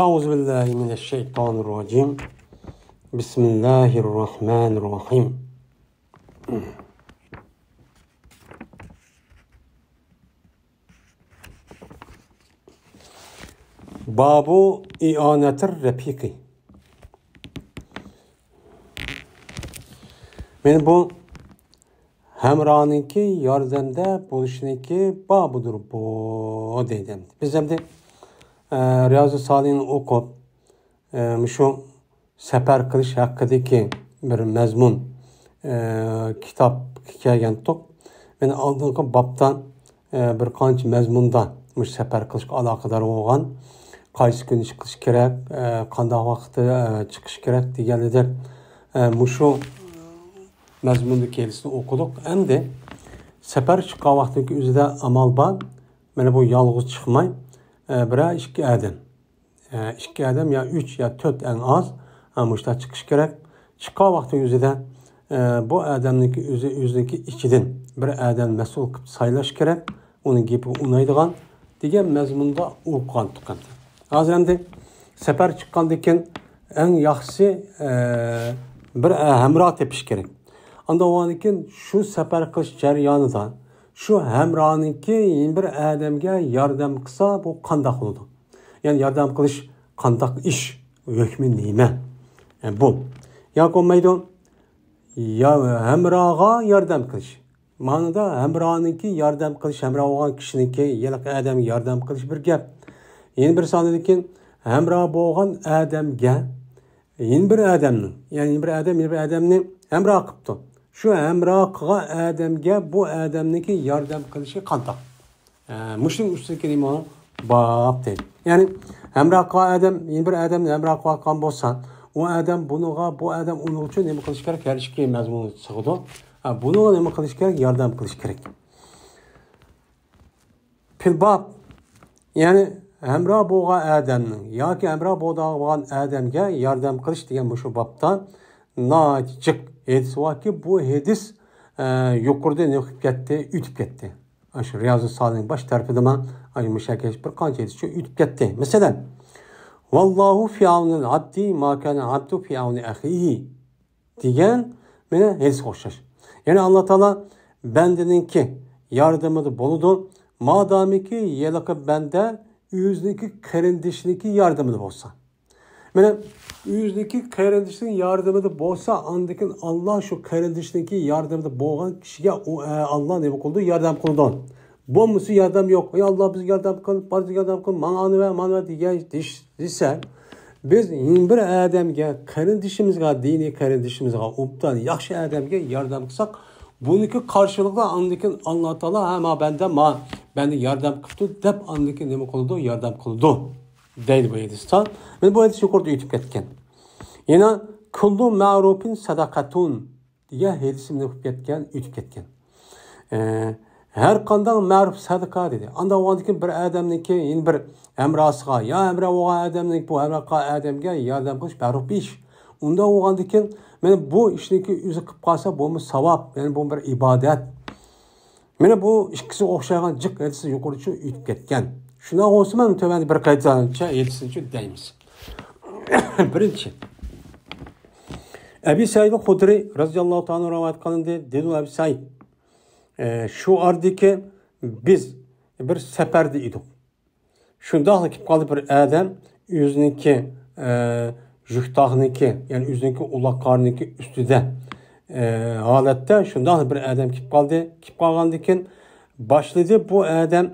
أعوذ بالله من الشيطان الرجيم بسم الله الرحمن الرحيم Babu i'anetir repiki. Men bu hemraniki yardımda buluşuniki babudur bu deydim. Biz hem de Riyazu Salih'in okup şu sefer kılış hakkındaki bir mezmun kitap kelgan tok. Men aldığım babdan bir qancha mezmundan mush sefer kılışga aloqador bo'lgan, qaysi kuni chiqish kerak, qanday vaqtda chiqish kerak deganlar mushu mazmunni kelisini o'qidik. Endi safar chiqqan vaqtdagi o'zida amal bor. Mana bu yolg'iz chiqmay, bira ikki odam ya 3 ya 4 eng az mushta chiqish kerak. Chiqqan vaqtning o'zida bu odamniki o'ziniki ichidan bir odam mas'ul qilib saylash kerak. Uning gapi unaydigan degan mazmunda o'qigan tuqqan. Hozir endi safar chiqqandan keyin eng yaxshisi bir hamroh tepish kerak. Anda o'g'anikin shu safar qilish jarayonida shu hamrohniki bir odamga yordam qilsa bu qanday bo'ladi? Ya'ni yordam qilish qanday ish, hukmi nima? Bu yo'q bo'lmaydi. Ya hamrohga yordam qilish. Ma'noda hamrohniki yordam qilish, hamroh bo'lgan kishiniki yiliq odamga yordam qilish bir gap. Yeni bir sonidagi hamroh bo'lgan odamga yeni bir odamni hamroh qilibdi. Shu hamroh qilgan odamga bu odamniki yordam qilishi qanday? Mushning ustidagi nima bab deydi. Ya'ni hamroh qilgan odam yeni bir odamni hamroh qilgan bo'lsa, u odam bu odam uning uchun nima qilish kerak? Har ikki mazmun sig'idi. Buni nima qilish kerak? Yordam qilish kerak. Filbab, ya'ni hamroh bo'lgan odamning yoki hamroh bo'lgan odamga yordam qilish degan shu babdan nochiq hadis borki, bu hadis yuqorida ne qilib ketdi, o'tib ketdi. Shu Riyozu Solihning bosh tarafida men mushakash bir qancha hadis o'tib ketdi. Masalan, vallohu fi aunil abdi ma kana abdu fi auni akhihi degan meni hadis o'xshash. Yani Allah Teala bendeninki yardımıda buludu. Madamiki yelakı bende yüzdeki karindişiniki yardımıda olsa. Yani yüzdeki karindişinin yardımıda olsa andakin Allah şu karindişiniki yardımıda boğan kişiye Allah ne buldu? Yardım kıldı. Bu musu yardım yok. Ey Allah bize yardım kıl, bazı yardım kıl, mananı diye dişse biz bir adamga karindişimizga, dini karindişimizga, obdan yaxshi adamga yordam qilsak, buniki qarshiliqda andikin Alloh taolo bende yordam qildi deb andikin nima qildi? Yordam qildi deydi bu hadisda. Men bu hadis yuqorida aytib ketgan. Yana kullu ma'rufin sadaqatun degan hadisimni aytib ketgan. Her qanday ma'ruf sadaqa dedi. Anda o'g'andikin bir odamniki yeni bir emrasıga ya emra bo'lgan odamning bu emraqa odamga yordam qilish ma'ruf ish. Unda o'g'andikin men bu ishniki o'zi qilib qolsa bu savob, ya'ni bu bir ibodat. Mana bu ikkisi o'xshagan jiq hadisi yuqoricha o'tib ketgan. Shuna olsa men tövəndə bir qaytadancha hadisini deymiz. Birinchi Abi Said Xudri radhiyallohu ta'ala rivoyat qilindi. Dedi Abi Said şu ardiki biz bir seferde idik. Şundaqla ki qaldı bir adam özünki juhtaqniki, yani özünki ulaqarniki üstüde halatda şundaqla bir adam kip qaldı. Kip qalgandikin başladı bu adam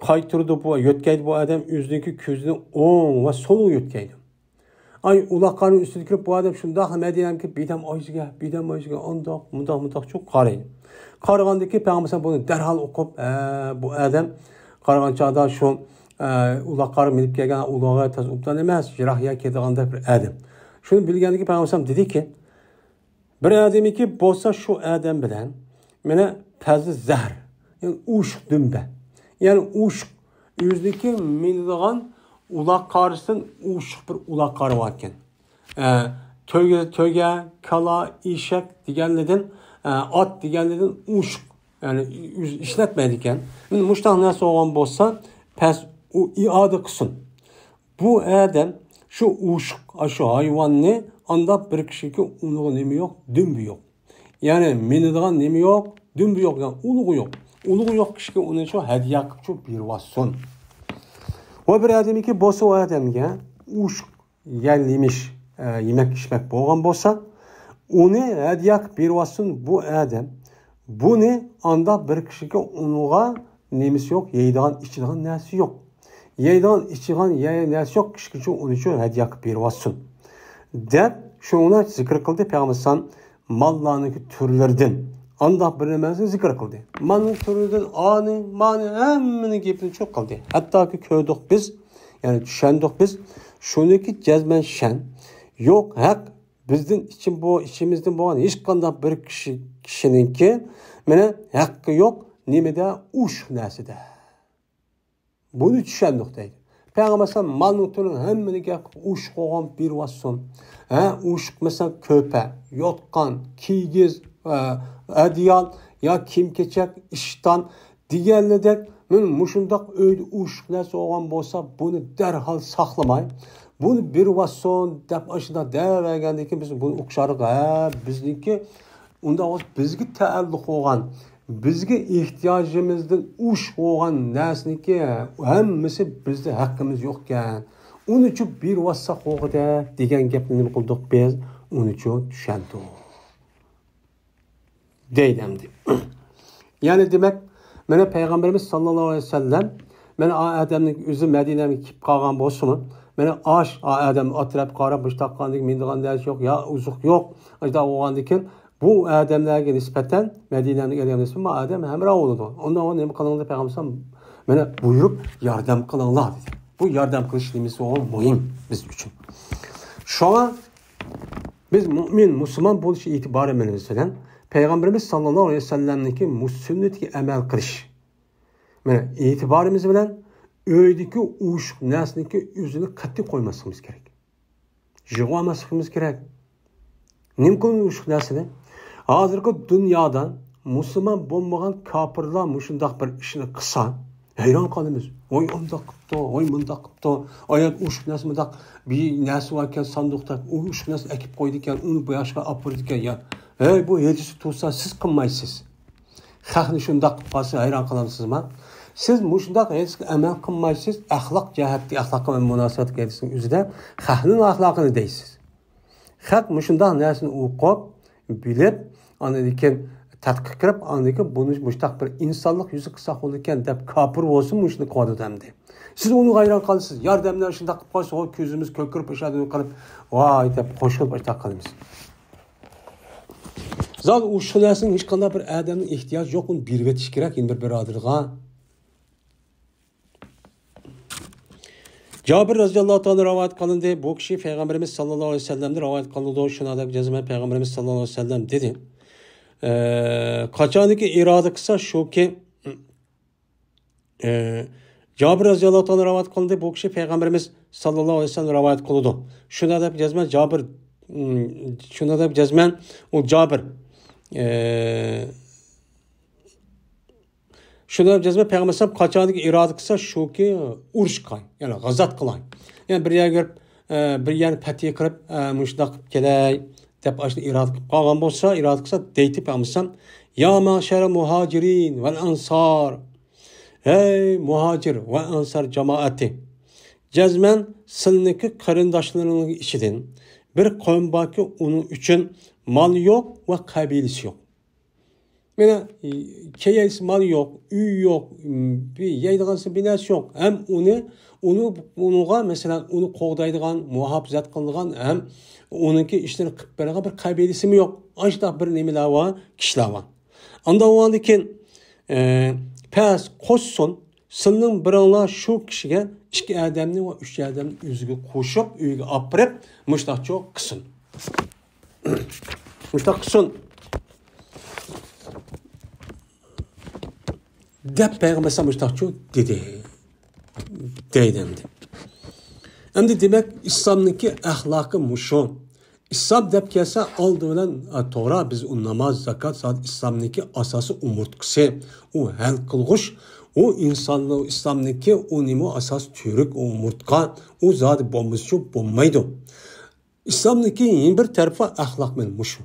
qaytırdı bu yotkaydı bu adam özünki közünü oң ve sol yotkaydı. Ay ulaqarning üstüdeki bu adam şundaqla Medinamki bidam oyisiga ondaq çok qaraydı. Qaragandaki Peygamber bunu derhal okup bu adam qaragan çağda şu ulaqar minib kelgan ulağa tez ubdan emas, jirahya ketganda bir adam. Şunu bilgandiki Peygamber dedi ki, bir adamiki bo'lsa şu adam bilan meni tazi zahr, yani ushq dumba. Yani ushq o'zidagi minadigan ulaqarsin ushq bir ulaqar bor ekan. To'ga, kala, eshak deganlardan at deganlardan ushq, yani ishlatmaydi ekan. Mushtan narsa olgan bo'lsa, pes u iade qilsin. Bu adam Şu uşuk, şu hayvanni anda bir kişiga unuğu nemi yok, dümbi yok. Yani menidigan nemi yok, dümbi yok. Yani uluğu yok. Uluğu yok kişiga onu şu hediye qilib şu bir vasson. O bir adamı ki bosa o adamga uşuk yerliymiş, yemek içmek boğan bosa onu hediye qilib bir vasson bu adam. Bunu anda bir kişiga unuğa nemisi yok, yeydigan, içidigan nersi yok. Yeydigan, içidigan nersi yok kişiga onu şu hediye qilib bir vasson. Dep şuna zikr kıldı Peygamber mallarındaki türlerden anda bir nemesini zikr kıldı. Malın türlerden ani, mani hemmini gepini çok kıldı. Hatta ki köydük biz, yani düşendik biz, şunaki cezmen şen, yok hak bizden için bu içimizden bu hiç kanda bir kişininki mene hakkı yok, nimede uş neside. Bunu düşendik deydi. Peygamber malın türünün hemmini uş koğan bir vasson. Uş mesela köpe, yotkan, kiygiz, adiyal ya kim keçek iştan diğerledek muşundak öyle uş nesi olan bolsa bunu derhal saklamay. Bunu bir vasson dep aşında devegendeki biz bunu ukşarık bizdeki onda bizge taalluk olan bizge ihtiyacımızdan uş olan nesniki hemmisi bizde hakkımız yokken onun için bir vassa qo'g'ida degan gapni nima qildik biz onun için tushundik deydi. Yani demek mana Peygamberimiz sallallohu alayhi vasallam mana adamning o'zi Madinaga kelib qolgan bo'lsa-mu mana adam atrab qarab mushtaqqanlik mendigan narsa yo'q ya uzuq yo'q ajda o'g'andikin bu adamlarga nisbatan Madinaning adamga nisbatan adam hamroh bo'ladi. Undan o nima qilinglar Peygamber mana buyurib yordam qilinglar dedi. Bu yardım kılışımız o mühim biz için. Şu an biz mümin, Müslüman buluşu itibarımız bilen Peygamberimiz sallallahu aleyhi ve sellem'deki sünnetki emel kılış. Yani itibarımız bilen öydeki uşuk nesniki yüzünü katı koymasımız gerek. Jıvamasımız gerek. Nimkun uşuk nesini? Hazırki dünyadan Müslüman bulmayan kapırlar muşundak bir işini kısa. Hayran kalımız. Oy ondak qıptı, oy mundaq qıptı. Ayat uşuk nəsi mundaq bir nəsi varken sandıqda uşuk nəsi ekip koydu iken onu bu yaşa apırdı iken ya. Hey bu hedisi tutsa siz qılmaysınız. Xalqni şundaq qılıb qalsa hayran qalamsınız mı? Siz muşundaq hedisi əməl qılmaysınız. Əxlaq cəhətli, əxlaqqa və münasibət gedisinin üzüdə xalqның əxlaqını deysiz. Xalq muşundaq nəsini oqub, bilib, anadikin tadqiq qilib, andaki bunu müştaq bir insonlik yuzi qilsa qo'likan deb kafir bo'lsin, mushni qiladi demdi. Siz uni hayron qolasiz. Yordamlar shunday qilib qo'ysa, o ko'zimiz ko'kirib o'shadi qilib, voy deb qo'shilib o'shaq qilamiz. Zal u shu narsaning hech qanday bir odamning ehtiyoji yo'q, uni berib o'tish kerak endi bir birodarga. Cabir radhiyallohu ta'ala rivoyat qilindi. Bu kishi Payg'ambarimiz sallallohu alayhi vasallamdan rivoyat qildi. Shunadek jazman Payg'ambarimiz sallallohu alayhi vasallam dedi. Kaçaniki irade kısa şu ki Cabir radhiyallohu ta'ala rivoyat qildi. Bu kishi Peygamberimiz sallallohu alayhi vasallam rivoyat qildi. Shunda deb jazman Cabir shunda deb jazman u Cabir shunda deb jazman Peygamber sallam kaçaniki irade kısa şu ki urush qilay, yani g'azat qilay. Yani bir yerga bir yerni patiy qilib mushtaq kelay deb ashni irade qilib qolgan bo'lsa, irade qilsa deytib amsam ya ma'shara muhacirin vel ansar. Hey muhacir ve ansar cemaati. Cezmen sılniki qarindoshlarning ichidan bir qavm borki, onun üçün mal yok ve kabilesi yok. Mana keyesi mal yok, uy yok, bir yeydigansi binası yok. Hem onuga mesela onu qo'g'daydigan, muhofazat qiladigan hem onunki işlerini qilib beradigan bir kabilesi mi yok? Ajda bir nimalar var, kishilar var. Anda o'g'andikin pas qo'shsin, sizning biringlar shu kishiga ikki odamni va uch odamni o'ziga qo'shib, uyga olib borib, mushtaqcho qilsin. Mushtaq qilsin. Deb Peygamber mushtaqcho dedi. Deydi. Endi demek İslam'nınki ahlakı muşu. İslam deb kelsa oldi bilan to'g'ri biz u namoz, zakat, saat İslam'nınki asası umurtqisi, u hal qilg'ish, o insanlığı İslam'daki o nimo asas Türk, o murtkan, o zat bombası bombaydı. İslam'daki yeni bir tarafı ahlak men muşu.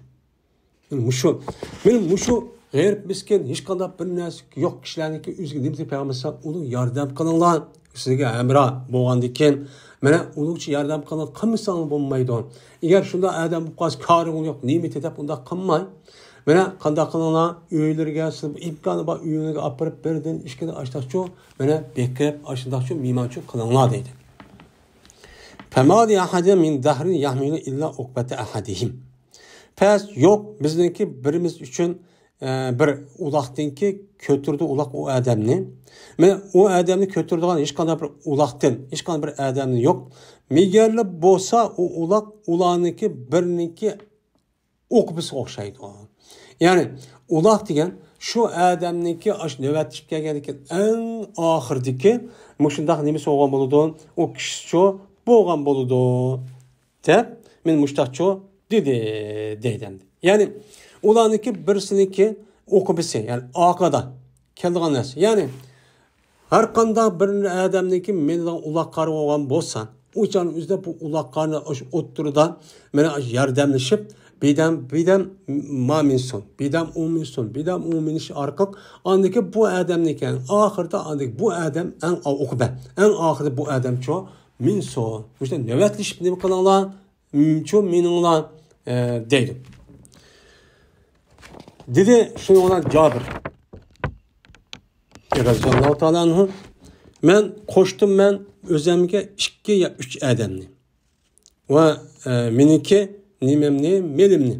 Men muşu g'ayr miskin hech qanday bir narsa yo'q kishilarniki o'ziga nima deb payg'ambar uni yordam qilinglar sizga amra bo'lgandan keyin mana uning yordam qilib qilmasang bo'lmaydi. Agar shunda odam bu qas koring yo'q nima deb unda qilmay mana qanday qilinglar uylarga siz imkoni bor uyingizga olib borib birdan ishkini ochmoqchi mana bekib ochmoqchi miymonchi qilinglar deydi. Famadi ahadin min dahrin yahmilu illa uqbata ahadihim. Pes yok bizniki birimiz için bir ulaqdinki kötürdü ulaq o adamni. Men o adamni kötürdüğün hiç qanday bir ulaqdan, hiç qanday bir adamni yok. Megerli bolsa o ulaq ulaniki birniki o'qibisi o'xshaydi. Yani ulaq degan şu adamniki aş növetişip kelgandan en oxirdiki mushundaq nimasi bo'lgan bo'ladi. O kishi bo'lgan bo'ladi. Deb men mushtaqcho deydi. Yani ulaniki birsiniki o'qibisi, yani aqada keldigan narsa. Yani har qanday bir odamniki mendan uloq qarib olgan bo'lsa, o'shan o'zida bu uloqlarni o'ttirida meni yordamlashib bidam maminson, bidam uminson, bidam uminish orqali andiki bu odamniki oxirida andiki bu odam en o'qiba, en oxirida bu odam cho minson. O'sha navbatlashib nima qilinglar? Cho meninglar deydi. Dedi şunu ona Cabir Raziyallahu Teala anhu men koştum men özemge 2 ya 3 adamni ve meniki nimemni melimni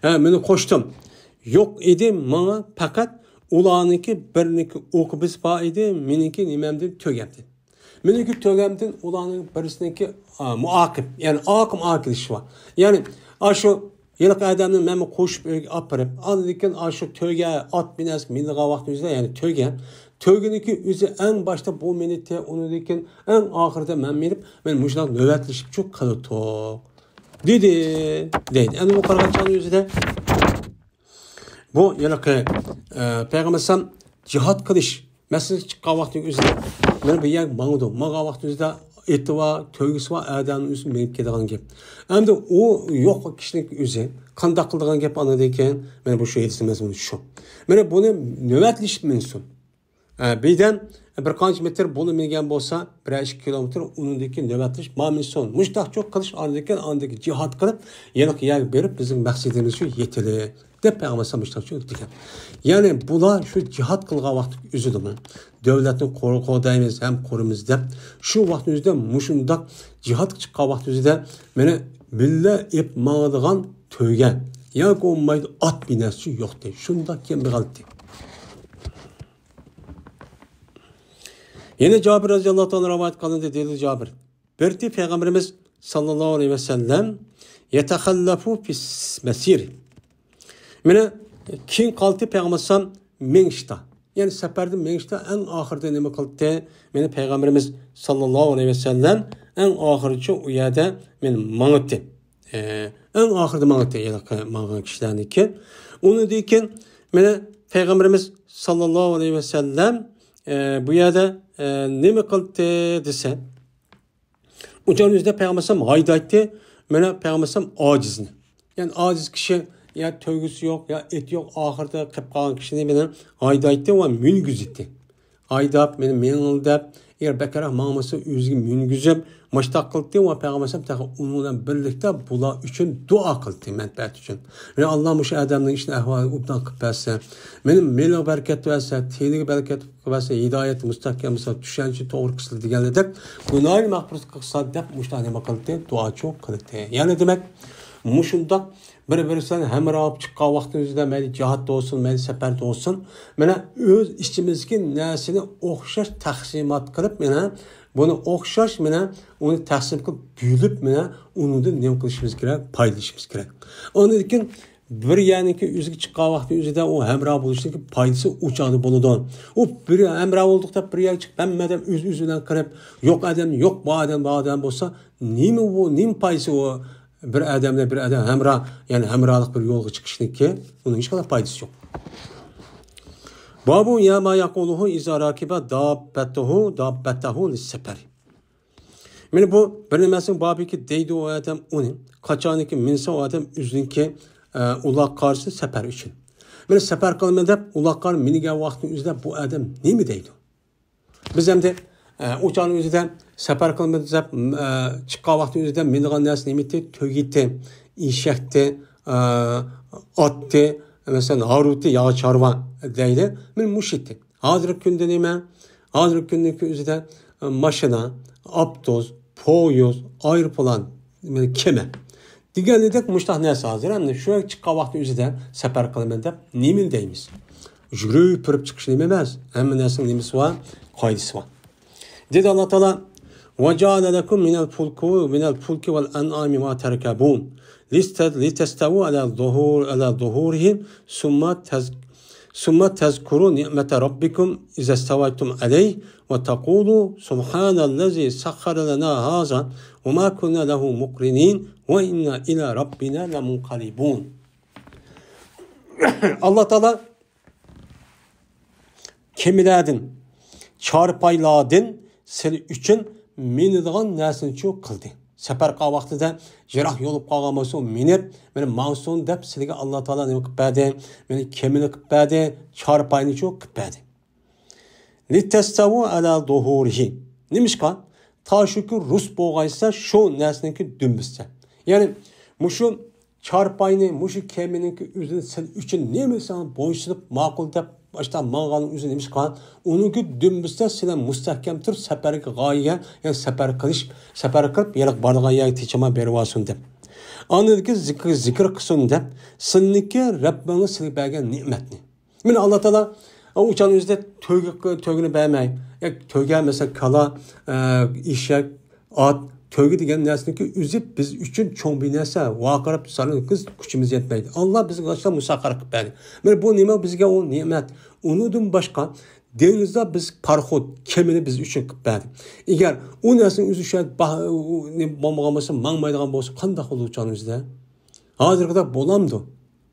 meni koştum yok idi bana fakat ulaniki birniki o'qibis bor edi meniki nimemdi tögemdi meniki tögemdin ulanın birisiniki muaqib yani aqim iş var yani şu yıllık adamın ben koşup aparıp anladıkken aşık töge at bines minliğe vaktimizde yani tögeniki üzü en başta bu menite onu dikken en ahirde ben menip ben muşnak nöbetleşip çok kalıtı dedi. Yani bu kargaçanın yüzü de bu yıllık peygambersem cihat kılış mesela çıkan vaktin üzü ben bir yer bağladım mağa vaktimizde eti var, tövgüsü var, adamın üstüne menip gidilen gibi. Hem de o yok kişilik üzü, kandak kıldığın gibi anladıyken, ben bu şey edilmezim şu. Ben bunu nöbetleşip minsun. Birden bir kaç metre bunu bilgen olsa, 1-2 kilometre onundaki nöbetleş, maminson. Müştah çok kılış anladıyken, andaki cihat kılıp, yenik yer verip bizim maksidimiz şu yetili. Dep peygamber müştah çok diken. Yani bula şu cihat kılga vakti üzüldüm. Devletin korudayımız hem korumuz dep. Şu vaktimizde muşundak cihat çıkan vaktimizde beni bille ip mağdığan töygen. Ya olmaydı at binesi yoktu. Şunda kim kaldı. Yine Cabir Raziyallahu Anh'ın rivayet kılındı dedi Cabir. Berti Peygamberimiz sallallahu aleyhi ve sellem yetehallafu fis mesiri. Mene kin kaldı Peygamberimiz menşta. Yani seferde menşta en ahirde nime kaldı? Mene Peygamberimiz sallallahu aleyhi ve sellem en ahirci uyada men mağıttı. En ahirde mağıttı mağın kişilerdeki. Onu deyken mene Peygamberimiz sallallahu aleyhi ve sellem bu yada nime kaldı dese. Ucanın yüzde Peygamberimiz haydaydı. Mene Peygamberimiz acizini. Yani aciz kişi ya tövgüsü yok ya et yok ahırda kıp kalan kişinin beni haydaydı ve mülgüzitti. Haydap benim menildep eğer bekara mağması üzgün mülgüzüm maçta kıldı ve peygamberim tağı onunla birlikte bula için dua kıldı menfaat için. Ve Allah bu adamın işine ahval ubdan kıpası. Benim melo bereket verse, teylik bereket verse, hidayet müstakim olsa, düşünce doğru kısıldı geldik. Günahı mahfuz kısa dep müştahane kıldı, dua çok kıldı. Yani demek muşundak bir-birisinden hemrab çıkan vaktimizde meli cihatta olsun, meli seferde olsun. Mene öz içimizdeki nesini okşaş taksimat kılıp mene bunu okşaş mene onu taksim kılıp büyülüp mene onu da nem kılışımız gerek, paylaşımız gerek. Onun için bir yani ki üzgü çıkan vaktimizde o hemrab oluştaki paydası uçağı buludu. O bir hemrab oldukta bir yer çık ben medem üzünden kırıp yok adam yok bu adam olsa neymi bu neymi paydası o bir adam hemra yani hemralık bir yolga çıkışındaki onun hiç kadar faydası yok. Babu ya ma yaquluhu iza rakiba dabbatahu lis-safar. Meni bu bir nimasing babiki deydi o adam uni qachoniki minsa o adam o'ziniki uloq qarshi safar uchun. Meni safar qilma deb uloqqa minigan vaqtning o'zida bu adam nima deydi? Biz hamda o'chani o'zida safar qilma deb chiqqan vaqtning o'zida minigan narsa nima deydi? To'giti, eshakni, otni, masalan, haruti yo chorva deydi. Men mushitdi. Hozirgi kunda nima? Hozirgi kundagi o'zida mashina, avtobus, poyuz, aeroplan, kema. Deganidek mushtaq narsa hozir. Endi shu chiqqan vaqtning o'zida safar qilaman deb nima deymiz? Yurib turib chiqish nima emas. Hamma narsaning nimasi bor, qoidasi bor. Dedi Alloh taolo: "Va ja'ala lakum minal fulki wal an'ami ma tarkabun litastawu ala zuhurihim summa tazkuru ni'mata rabbikum iza stawaytum alayhi wa taqulu subhanallazi sakhkhara lana hadha wa ma kunna lahu muqrinin wa inna ila rabbina lamunqalibun." Allah Taala kemiladin, çarpayladin seni üçün minadigan narsani cho'q qildi. Safar qilgan vaqtida jiroq yo'lib qolgan bo'lsa, minib, meni mavsun deb sizga Alloh taolo nima qilib berdi? Meni kemini qilib berdi, çarpayni cho'q qilib berdi. Litastavu ala zuhurihi. Nimishqa? Tashuki rus bo'lg'aysa shu narsaniki dumbischa. Ya'ni mushu çarpayni, mushu keminiki o'zini sen uchun nima san bo'ysunib ma'qul deb baştan mağanın üzerine demiş kan, onunki dümbüste silen müstahkem tur seferki gaye, yani sefer kılıp yelik bardağa yayı teçama berivasın de. Anladık zikir kısın de, sınınki Rabbini silip bergen nimetini. Min Allah Teala uçan yüzde tövgünü beğenmeyi, tövge mesela kala, işek, at, tövge degen nesniki üzüp biz üçün çoğun bir nese vakarıp sarı kız küçümüz yetmeydi. Allah bizi kaçta musakar kıp verdi. Bu nime bizge o nimet. Onudun başka denizde biz parxod kemini biz üçün kıp verdi. Eğer o nesnin üzü şayet bombalaması mağmaydıgan bolsa kandak olur uçanızda. Hazırda bolamdı.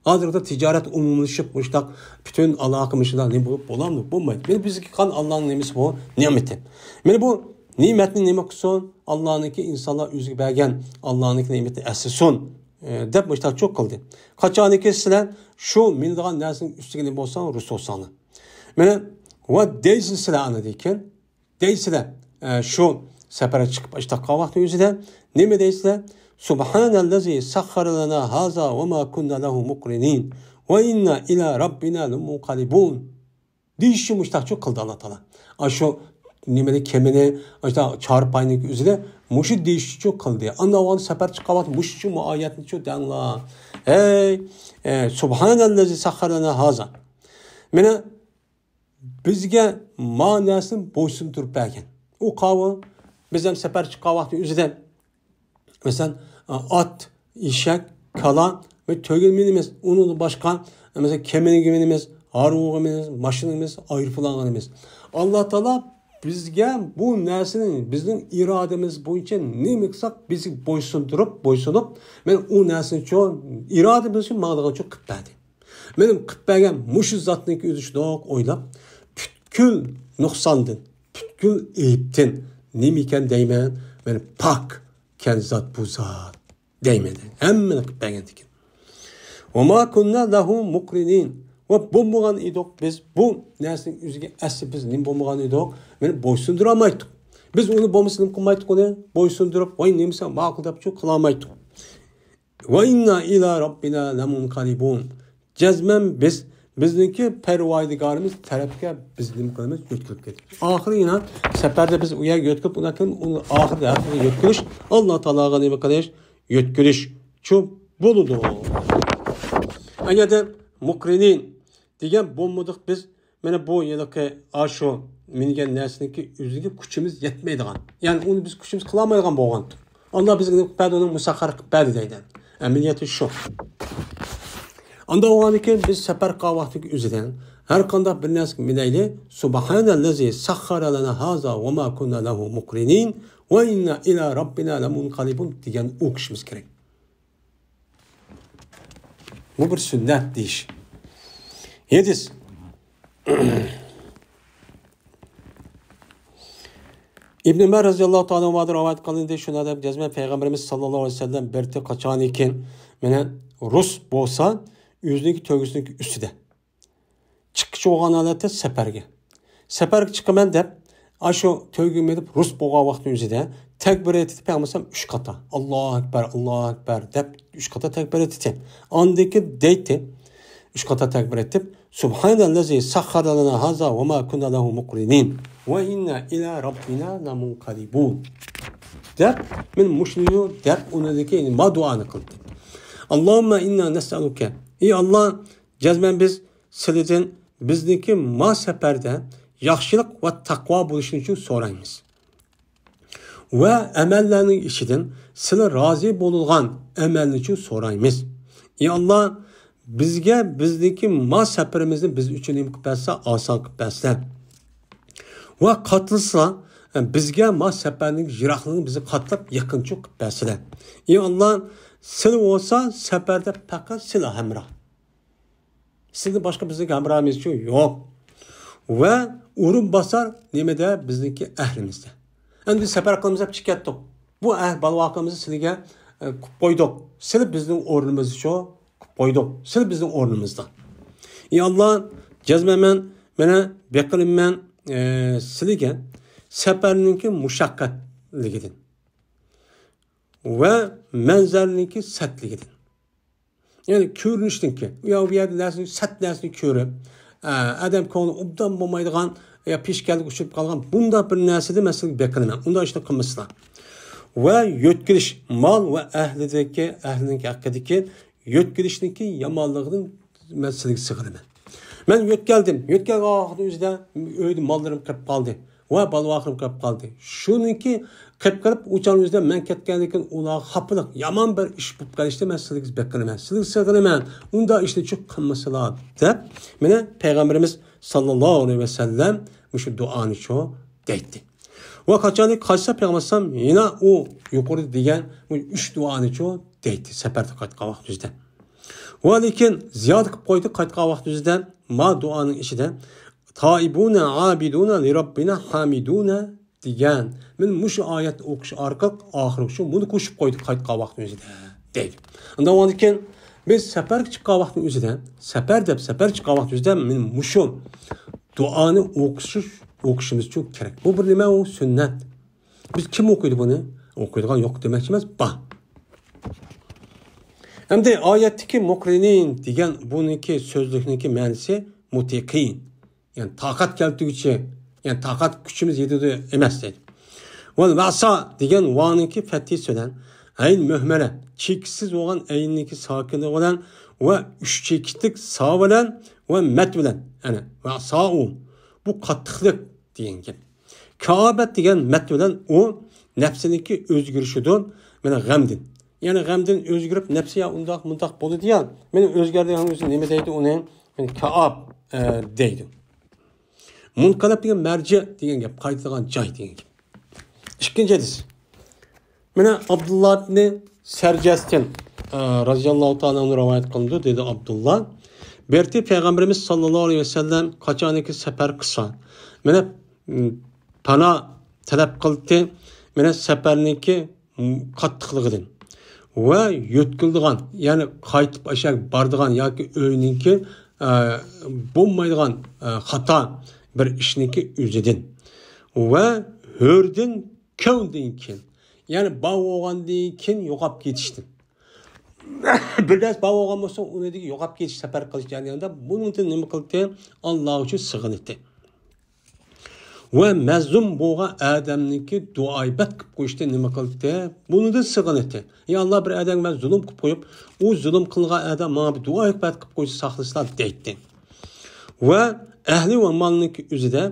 Hazırda ticaret umumlaşıp müştak bütün alakamışlar ne bulup bolamdı. Bulmaydı. Bizki kan Allah'ın nemesi bu nimeti. Bu nimetni nima qilsin? Allohniki insonlar o'ziga bergan Allohniki ne'matni asrasin deb mushtaq cho'q qildi. Qachoniki sizlar shu minadigan narsaning ustiga nima bo'lsa, rus bo'lsanglar. Mana va deysizlar ana dekin. Deysizlar shu safarga chiqib ishtaqqa vaqtning o'zida nima deysizlar? Subhanallazi sakhkhara lana haza va ma kunna lahu muqrinin va inna ila rabbina lamunqalibun. Deyişi mushtaq cho'q qildi Alloh taolo. Shu nimeli kemini işte çarpaynik üzere muşi değişti çok kıldı. Anlavan sefer çıkavat muşi muayetini çok denla. Hey subhanallazi sakharana haza. Mene bizge manasını boysun durup bergen. O kavı bizim sefer çıkavat üzere mesela at, işek, kalan ve tögülmenimiz, onun başka mesela kemini gibimiz, haruğumuz, maşinimiz, ayrı falanımız. Allah Teala bizge bu narsaning bizning irodamiz bo'yicha nima qilsak bizni bo'ysunib men u narsani cho'q irodamiz uchun ma'noga cho'q qilib berdi. Menim qilib bergan mushu zotniki o'zi shundoq o'ylab butkul nuqsondan butkul aybdan nima ekan deyman, meni pok kan zot bu zot deyman. Hammani qilib bergan ekan. Va ma kunna lahu muqrinin. Ve bombagan idik biz bu nesnin üzüge asli biz nim bombagan idik beni boysunduramaydık. Biz onu bombasını kılmaydık onu boysundurup vay nemse mağıl yapıp çok kılamaydık. Ve inna ila rabbina lamunqalibun. Cezmen bizdeki pervaydigarımız tarafka bizim kılımız götürüp gitti. Ahir yine seferde biz uya götürüp onu ahir götürüş Allah Teala'ga ne bakış götürüş çok buludu. Eğer de muqrinin degan bo'lmadik biz mana bu yilki ashu mingan narsaniki o'ziga kuchimiz yetmaydigan. Ya'ni uni biz kuchimiz qila olmaydigan bo'lgan. Alloh bizga uni musaxxar qilib berdi deydi. Amaliyoti shu. Anda o'g'aniki biz safar qilgan vaqtdagi o'zidan har qanday bir narsa minayli subhanallazi sakhkhara lana haza va ma kunna lahu muqrinin va inna ila robbina lamunqalibun degan o'qishimiz kerak. Bu bir sunnat deyish. Yediz. İbn Ömer razıyallohu ta'ala anhudan rivoyat qilindi, shunda deb jazman payg'ambarimiz sallallohu alayhi vasallam berdi qachon ekan mana rus bo'lsa o'ziniki to'g'risiniki ustida chiqqichi bo'lgan holatda safarga chiqaman deb ashu to'ygimni deb rus bo'lgan vaqt o'zida takbir etib payg'ambar 3 qata Allohu akbar deb 3 qata takbir etdi. Ondaki deydi 3 qata takbir etib Subhanallazi sakhkhara lana haza ve ma kunna lahu muqrinin ve inna ila rabbina lamunqalibun deb men mushniyu deb unidagi ma duoni qildi. Allahumma inna nes'aluke ey Allah jazman biz sizdan bizniki ma safarda yaxshilik va taqvo bo'lishini uchun so'raymiz. Va amallarning ishidan sizlar rozi bo'lgan amalni uchun so'raymiz. Ey Allah bizga bizniki ma safarimizni biz uchun nima qilib bersa, oson qilib bersa. Va qatlsa bizga ma safarning jiroqligini bizni qatlab yaqinchi qilib bersa. Ey Allah sil olsa safarda faqat sil hamroh. Sizning boshqa bizning hamrohimiz uchun yo'q. Va urun basar nimada bizniki ahlimizda. Endi biz safar qilamiz deb chiqatdik. Bu balvoqimizni sizga qilib qo'ydik. Siz bizning o'rnimiz uchun qilib qo'ydik. Siz bizning o'rnimizda. Ey Allah, jazmaman mana beqilinman sizga safarninki mushaqqatligidan va manzarniki satligidan. Yani ko'rinishniki, u yerda narsa sat narsani ko'rib, adam ko'ngli obdan bo'lmaydigan ya peshkalik uchib qolgan bunda bir narsada masalan beqilaman. Unda ishni qilmaslar. Va yo'tkilish mol va ahliniki haqidagi yo'tkilishniki yomonligidan masalaga sig'inaman. Men yo'tkaldim. Yo'tkalgan vaqtning o'zida uyda mollarim qilib qoldi. Va balvoqim qilib qoldi. Shuniki qilib o'chan o'zida men ketgandan ular xapliq yomon bir ish bo'lib qolishdi, masalaga beqilaman. Sizga sig'inaman. Unda ishni chuq qilmasalar deb meni payg'ambarimiz sallallohu alayhi vasallam shu duoni cho deydi. Va qachonki qaysa payg'ambarsam yana u yuqori degan 3 duoni cho deydi safarda qaytgan vaqtida. Va lekin ziyod qilib qo'ydi qaytgan vaqtida ma duoning ichida taibuna abiduna li robbina hamiduna degan men mushu oyat o'qish orqali oxirgi shu buni qo'shib qo'ydik qaytgan vaqtida deydi. Undan keyin biz safarga chiqqan vaqtning o'zida safar chiqqan vaqtida men mushu duoni o'qishimiz uchun kerak. Bu bir nima, u sunnat. Biz kim o'qiydi buni? O'qiydigan yo'q demoqchi emas, bor. Hamda oyatdagi muqrinin degan buniki so'zlikniki ma'nosi mutiqin. Yani taqat keltiruvchi, yani taqat kuchimiz yetadi emas deydi. Val vasa degan vaniki fathis bilan ayn muhmala cheksiz bo'lgan aynniki sokini bilan va 3 chekitlik sa bilan va mat bilan. Ana vasau bu qattiqlik degan gap. Kaabat degan mat bilan u nafsiniki o'zgarishidan mana g'amdin. Yani g'amdin o'zgarib nafsi ya undoq mundoq bo'ladi ya. Meni o'zgardigan o'zi nima deydi uni? Kaab deydi. Munqalab degan marji degan gap, qaytilgan joy degan gap. İkinci hadis. Mana Abdullah ibn Serjastin radhiyallohu ta'ala rivoyat qildi, dedi Abdullah. Berti payg'ambarimiz sallallohu alayhi vasallam qachoniki safar qilsa, mana pana talab qildi, mana safarniki qattiqligidan va yo'tkildigan, ya'ni qaytib ashak bordigan yoki o'yninki bo'lmaydigan xato bir ishniki o'zidan va hurdan ko'ndan keyin, ya'ni bav bo'lgandan keyin yo'qolib ketishdi. Birdas bav bo'lgan bo'lsa, unidagi yo'qolib ketish safar qilish jarayonida bundan nima qildi? Alloh uchun sig'indi. Va mazlum bo'lgan odamniki duoibat qilib qo'yishda nima qildi? Bundan sig'indi. Ya Alloh bir odamga zulm qilib qo'yib, u zulm qilgan odam menga bir duoibat qilib qo'ysa saqlaslar deydi. Va ahli va malniki o'zida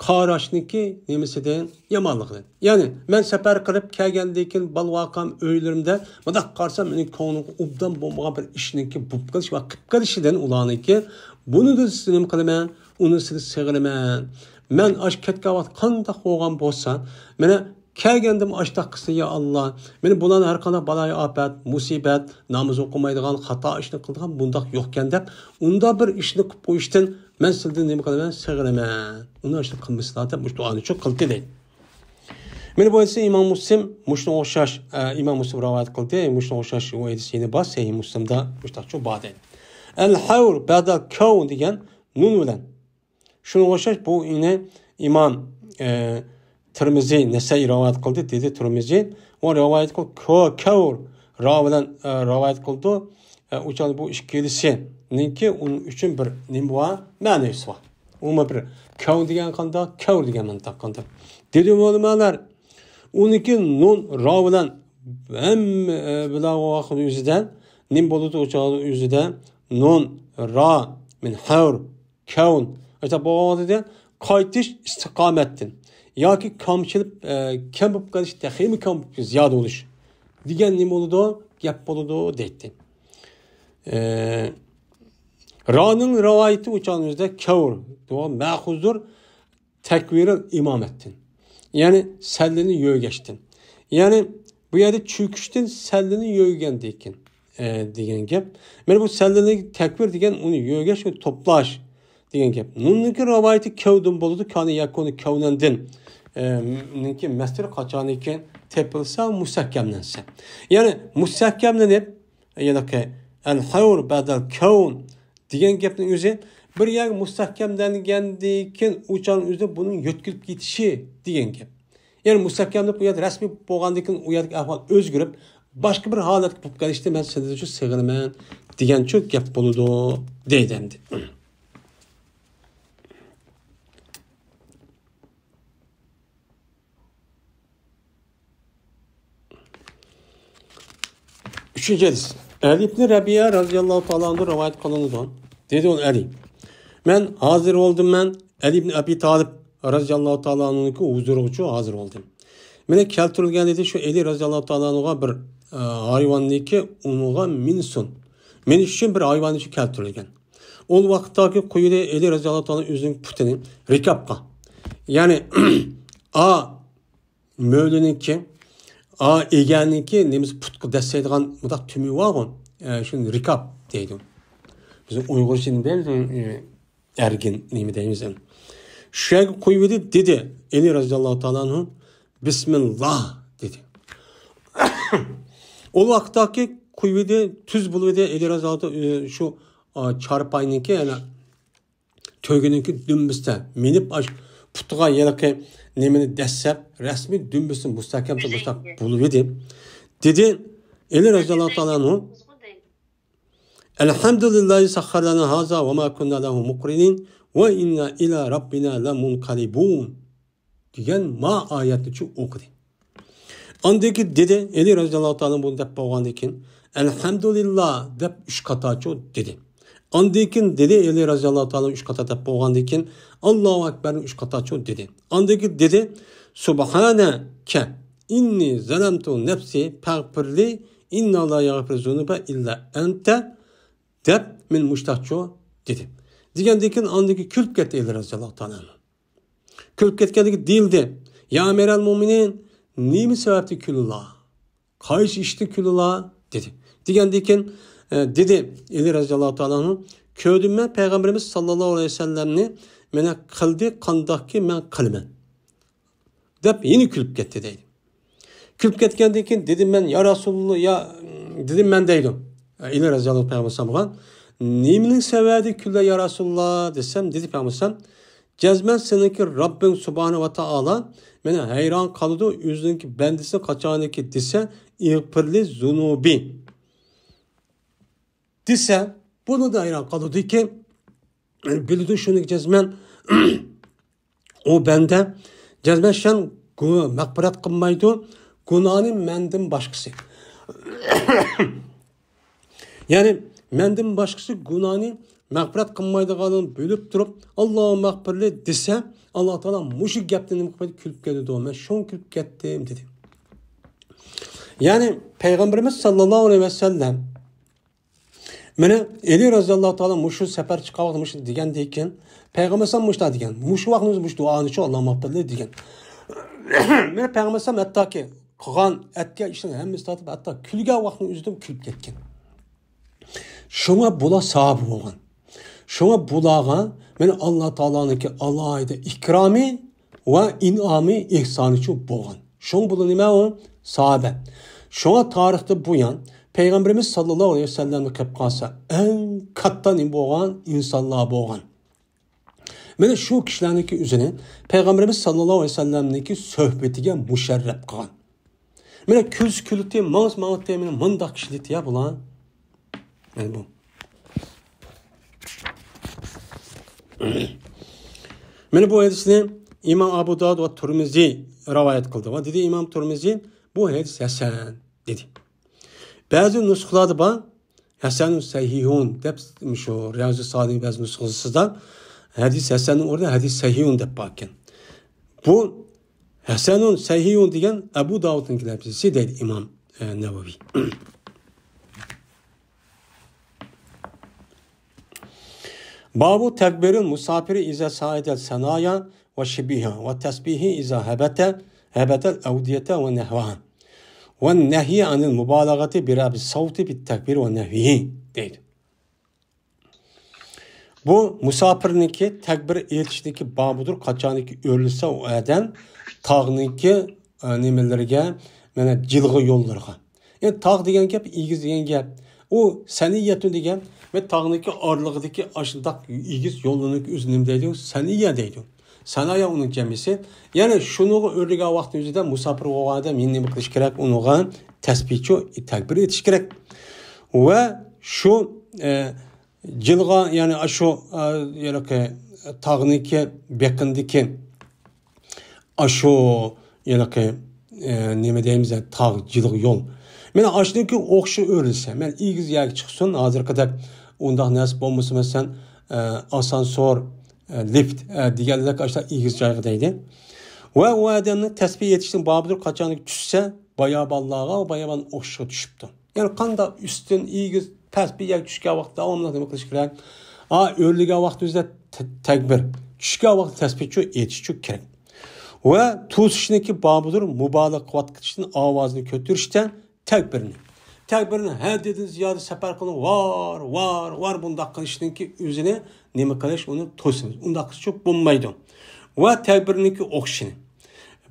qarashniki nemasidan yomonligidan. Ya'ni men safar qilib kelgandan keyin balvoqam o'ylarimda bundoq qarsam mening ko'nglim obdan bo'lmagan bir ishniki bo'lib qilish va qilib qilishidan ularniki buni da nima qilaman, uni sizni sig'inaman. Men ash ketgan vaqt qanday bo'lgan bo'lsa, meni kelgandim ashtaq qilsa ya Allah, meni bularni har qanday baloy ofat, musibat, namoz o'qimaydigan, xato ishni qilgan bundoq yo'qkan deb, unda bir ishni qilib qo'yishdan Men sizden nima qilaman? Sig'iraman. Uni işte qilmaslar deb mush duoni çok qildi deydi. Mana bu esa İmam Muslim mushunga o'xshash İmam Muslim rivoyat qildi. Mushunga o'xshash u hadisini bor Sahih Muslimda mushtacha bor deydi. Al-hawr ba'da kawn degan nun bilan. Shunga o'xshash bu yine İmam Tirmizi Nesai rivoyat qildi dedi Tirmizi. O rivoyat qildi kawr ra bilan rivoyat qildi. Uchun bu ikkalisi ninki uning uchun bir nima bor? Ma'nosi bor. Umi bir kawn degan qanday, kawr degan ma'noda qanday. Dedi ulamolar uniki nun ra bilan ham bilan vaqt o'zidan nim bo'ladi o'chog'i o'zida nun ra min hawr kawn ata bo'ladi qaytish istiqomatdan yoki kamchilik kam bo'lib qolish taximi kam ziyoda bo'lish degan nima bo'ladi gap bo'ladi deydi. Ra'ning rivoyati o'chog'imizda kawr ma'xuzdur takviril imomatdan. Yani sellini yo'gashdan. Yani bu yerda cho'kishdan sellini yo'gan degan gap. Mana bu sellini takvir degan uni yo'gash va to'plash degan gap. Nunniki rivoyati kavdun bo'ladi, kani yakuni kavnandin. Ninki mastar qachoniki tepilsa mustahkamlansa. Yani mustahkamlanib, ya'ni al-hawr badal kawn degan gapning o'zi bir yer mustahkamlangandan keyin o'chan o'zi buning yo'tkilib ketishi degan gap. Ya'ni mustahkamlik bu yerda rasmiy bo'lgandan keyin u yerdagi ahvol o'zgarib, boshqa bir holatga bo'lib qolishda men sizlar uchun sig'inaman degan cho'k gap bo'ladi deydi endi. Üçüncü hadis. Ali ibn Rabi'a radıyallahu ta'ala anhu rivayet kılınıdan. Dedi on Ali. Men hazır oldum men Ali ibn Abi Talib radıyallahu ta'ala anhu'nun huzuru hazır oldum. Mene keltirilgan dedi şu Ali radıyallahu ta'ala anhu'ga bir hayvanniki unuğa minsun. Men için bir hayvan için keltirilgan. Ol vaqtdagi qo'yida Ali radıyallahu ta'ala o'zining putini rikabqa. Yani a mövlüniki a eganiki nemiz putqa dasaydigan mudaq tumi var shuni rikab deydi. Bizim Uyg'urcha nima ergin nima deymiz. Shu yerga qo'yib dedi Ali radıyallahu ta'ala anhu Bismillah dedi. O vaqtdagi qo'yib tuz bo'lib Ali radıyallahu shu çarpayniki yani tögününki dümbüste minip aş putga yalaki nemini dessep resmi dümbüsün müstahkemde buluverdi. Dedi Ali radıyallahu ta'ala anhu Elhamdülillahi sahharlana haza ve ma kunna lehu muqrinin ve inna ila rabbina lemunqalibun degan ma ayetni chu o'qidi. Andaki dedi Ali radıyallahu ta'ala bunu deb bo'lgandan keyin Elhamdülillah deb 3 qatachu dedi. Andikin dedi Ali radıyallahu ta'ala 3 qata deb bo'lgandan keyin Allahu akbar 3 qatachu dedi. Andaki dedi Subhanaka inni zalamtu nafsi faghfirli inna la yaghfiru zunuba illa anta deb men mushtaqcho dedi. Degandan andaki kulib ketdi Ali radıyallahu ta'ala. Kulib ketgandagi deyildi. Ya amiral mu'minin nima sababli kulullah? Qaysi ishni kulullah dedi. Degandan dedi Ali radıyallahu ta'ala ko'rdim men payg'ambarimiz sallallohu alayhi vasallamni meni qildi qandoqki men qilman deb yeni kulib ketdi deydi. Kulib ketgandan keyin dedim men ya Rasululloh ya dedim men deydim. Ali radıyallahu payg'ambarga nimaning sababi kullar ya Rasululloh desam dedi payg'ambar jazman seniki Rabbing subhanahu va taala meni hayron qoldi o'zining bandisi qachoniki desa ighfirli zunubi desa bunu da hayran kalıyordu ki bildi şunu cezmen o bende cezmen şan mağfiret kılmaydı günahın menden başkası. Yani menden başkası günahını mağfiret kılmaydı kalın bölüp durup Allah'a mağfirli dese Allah Teala muşik yaptığını külüp geldi o. Ben şun külüp gittim dedi. Yani Peygamberimiz sallallahu aleyhi ve sellem Mene Ali radıyallahu ta'ala muşu sefer çıkavamış diyen deyken Peygamberimiz muşta diyen muşu vaktimiz muş duanı için Allah mağfirli diyen Mene Peygamberimiz hatta ki kıgan etke işin hem istatıp hatta külge vaktini üzdüm külüp ketken Şuna bula sahibi olan Şuna bulağa meni Allah Taala'nınki alayda ikrami ve inami ihsanı için boğan. Şun bunu nima o? Sahabe. Şuna tarihte bu yan Peygamberimiz sallallahu aleyhi ve sellem'e kep kalsa en kattan boğan insanlığa boğan. Mene şu kişilerdeki üzerine Peygamberimiz sallallahu aleyhi ve sellem'deki sohbetiga müşerref kılan. Mene küz külütü mağız temini mındak kişilik ya bulan. Yani bu. Mene bu hadisini İmam Abu Davud ve Tirmizi rivayet kıldı. Ve dedi İmam Tirmizi bu hadis hasan dedi. Bazı nusxlarda var hasanun sahihun deb şu Riyaz-ı Salih'in bazı nusxasında hadis hasanun orada hadis sahihun deb bakın. Bu hasanun sahihun degan Abu Davud'un kitapçısı dedi İmam Nevevi. Babu tekbiril musafiri iza saidel sanaya ve şibiha ve tesbihi iza hebetel evdiyete ve nehvaha ve nehi anil mübalağati birabi savti bit tekbir ve nehvihi deydi. Bu musafirniki tekbir elçideki babudur. Kaçaniki örülse o adam tağniki nimelerge mana jilg'i yollarga. Yani tağ degan gap, igiz degan gap. O saniyatu degan ve tağniki aralığındaki aşındaq igiz yolunun üzünüm deydi. Saniya deydi. Sanaya onun cemisi. Yani şunu örlüge vaqt özüde musafir olan adam nima qilish kerak? Unuga tasbihçi takbir etish kerak. Ve şu jilg'a yani şu yani tağniki bekindiki şu yani nima deymiz tağ jilg'i yol. Meni aşdaki o'xshi o'rilsa, men igiz yagi chiqsin, hozir qadar undaq nasib bo'lmasa masalan asansor, lift deganlar aşda igiz joyga deydi. Va u odamni tasbih etishning bobidir qachon tushsa, bayabanlarga bayaban o'xshi tushibdi. Yani qanda üstün igiz tasbih yagi tushgan vaqtda davomli nima qilish kerak? O'rligan vaqt o'zida takbir, tushgan vaqt tasbihchi etish kerak. Ve tutishniki bobidir mubolag'a qilayotishdan ovozini ko'tarishdan Tekbirini her dedin ziyade sefer kılın var bundaq qilishninki özüne nima qilish uni to'simiz. Undaq qilish çok bo'lmaydi. Va tekbiriniki o'xshini.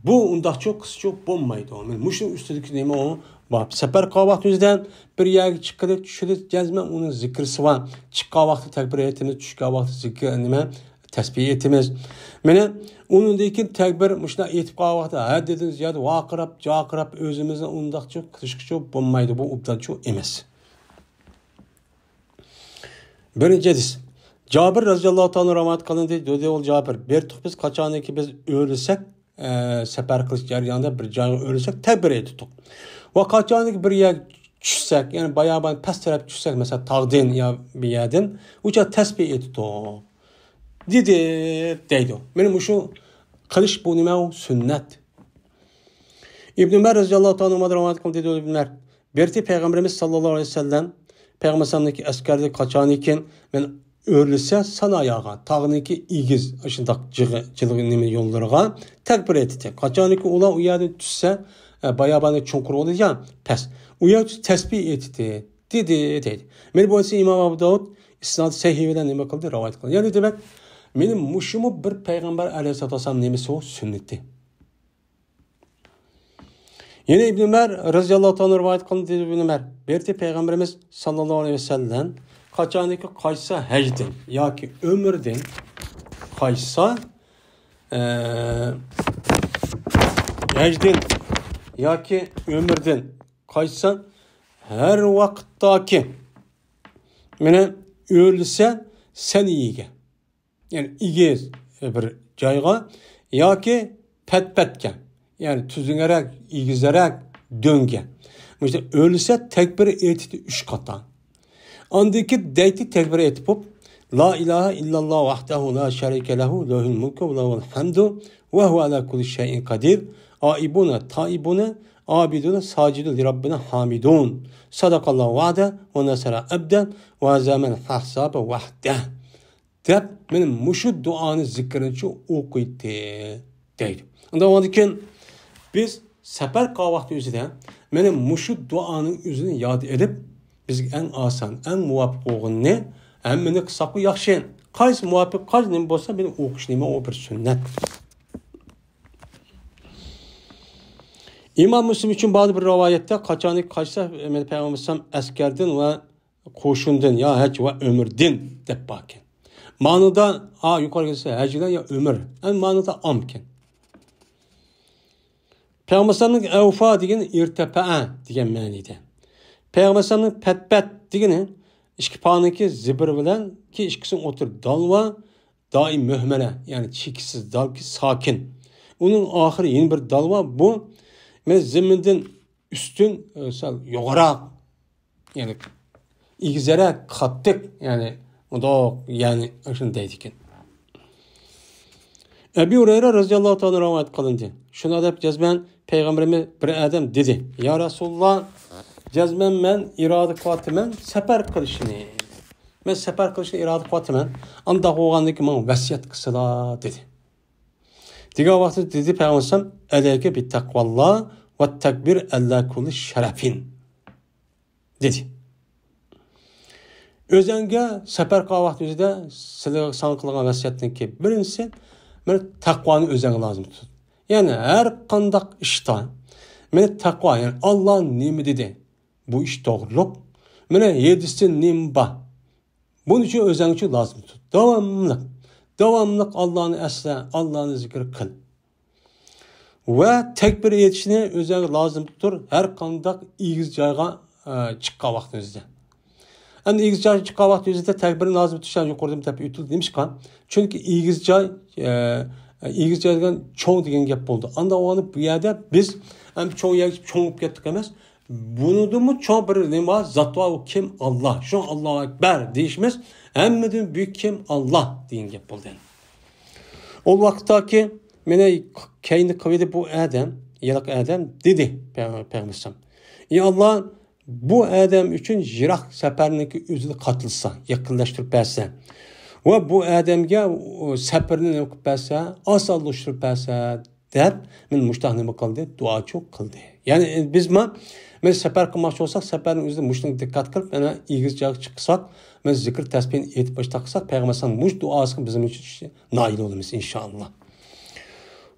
Bu undaq çok qilish çok bo'lmaydi. Men mushu ustidagi nima o? Bak sefer qavaqt o'zidan bir yerga chiqib tushidi jazman uni zikrisi va chiqqan vaqtda tekbir aytimiz, tushgan vaqtda zikr nima tasbih etimiz. Meni unundakin tekbir mushuna etib qolvaqda ha dedin ziyod vaqirab, jaqirab o'zimizni undaqcha qilishchi bo'lmaydi. Bu ubdanchi emas. Birinchi hadis. Jabir radhiyallohu ta'ala rahmat qilindi dedi ol Jabir. Bir biz qachoniki biz o'lsak, safar qilish jarayonida bir joyga o'lsak tekbir aytdik. Va qachoniki bir yer tushsak, ya'ni bayaban past taraf tushsak, masalan tog'dan yo bir yerdan, o'sha tasbih aytdik. deydi. Benim şu kılış bu nima sünnet. İbn Ömer radıyallahu ta'ala anhu dedi İbn Ömer. Berti Peygamberimiz sallallahu aleyhi ve sellem Peygamberimizin askerde kaçan iken ben örülse sanayaga tağıniki igiz aşındak cılgın nimi yollarga tekbir etti. Kaçan iken ola uyarı düşse bayabanı çonkur olacak pes. Uyarı tesbih etti. Dedi. Benim bu hadisi İmam Abu Davud isnad sahihiden nima kıldı rivayet kıldı. Yani demek benim muşumu bir peygamber aleyhissalatü vesselam nemesi o sünneti. Yine İbn Ömer radıyallahu anh rivayet kıldı dedi İbn Ömer. Berti peygamberimiz sallallahu aleyhi ve sellem kaçaniki kaysa hecdin ya ki ömürdin kaysa hecdin ya ki ömürdin kaysa her vakittaki mene ölse sen iyiye. Yani igiz bir joyga yoki pat-patga, yani tuzungarak, igizarak dönge. İşte ölse tekbir etdi 3 qatan. Andaki deyti tekbir etip la ilahe illallah vahdehu la şerike lehu lehul mulku ve lehul hamdu ve huve ala kulli şeyin kadir. Aibuna taibuna abiduna sacidu li rabbina hamidun. Sadakallahu va'de ve nasara abden ve zaman hahsabe vahde. Deb benim muşu duanı zikrinçi okuydu deydi. Ondan sonra biz sefer qavaqti özüde benim muşu duanın özünü yad edip biz en asan, en muvafık olan ne? Hammani qilsak yaxshi. Qaysi muvofiq, qaysi nima bo'lsa, meni o'qish nima, o bir sunnat. İmam Müslim için bazı bir rivayette kaçanı kaçsa Peygamber askerden ve qo'shindan ya haj va umrdan deb bakın. Ma'noda yuqori kelsa hajdan ya umr. Am ma'noda amken. Peygamberning avfa degan irtifa degan ma'noda. Peygamberning patpat degani ikki paniki zibr bilan ki ikkisini o'tir dalva doim muhmala, ya'ni cheksiz dalki sakin. Uning oxiri yeni bir dalva bu zimminden üstün yoğurak, yani igizlere kattık, yani o da yani aşındaydıkken. Ebu Hureyre radıyallahu ta'ala rivayet kılındı. Şuna da cezmen Peygamberimiz bir adam dedi. Ya Resulullah, cezmen ben irade kuvvetimen sefer kılışını. Ben sefer kılışını irade kuvvetimen anda oğandaki bana vasiyet kısıla dedi. Diğer vakti dedi Peygamber eleyke bi takvallah ve tekbir alla kulli şerefin dedi. Özenge sefer kavakt yüzde size sana kılgan vasiyettin ki birincisi ben takvanı özenge lazım tut. Yani her kandak işte ben takva, yani Allah nemi dedi bu iş doğruluk. Ben yedisi nemi ba. Bunun için özenge lazım tut. Devamlık Allah'ın esle, Allah'ın zikri kıl. Ve tekbir etişine özellikle lazım tutur. Her kandak iyiz cayga çıkka vaxtınızda. Yani iyiz cayga çıkka vaxtınızda tekbirin lazım tutuşan yukarıda tabi ütül demişken. Çünkü iyiz caygan çoğun degen gap oldu. Anda oğanı bu yerde biz hem çoğun yer çoğunup gettik emez. Bunu da mı çoğun bir ne var? Zatva o kim? Allah. Şu an Allahu Ekber değişmez. Hemmedin büyük kim? Allah deyin gap oldu. O vakittaki mene kendi kavide bu Adem, yalak Adem dedi Peygamber. Ya Allah bu Adem için jirak seferindeki özünü katılsa, yakınlaştırıp verse ve bu Adem'e seferini okup verse, asallaştırıp verse der, men müştahını kıldı, dua çok kıldı. Yani biz men sefer kılmak olsak, seferin özünü müştahını dikkat kılıp, yani İngilizce çıksak, men zikir tesbihini etip baştaksak, Peygamber'in muş duası bizim için nail oluruz inşallah.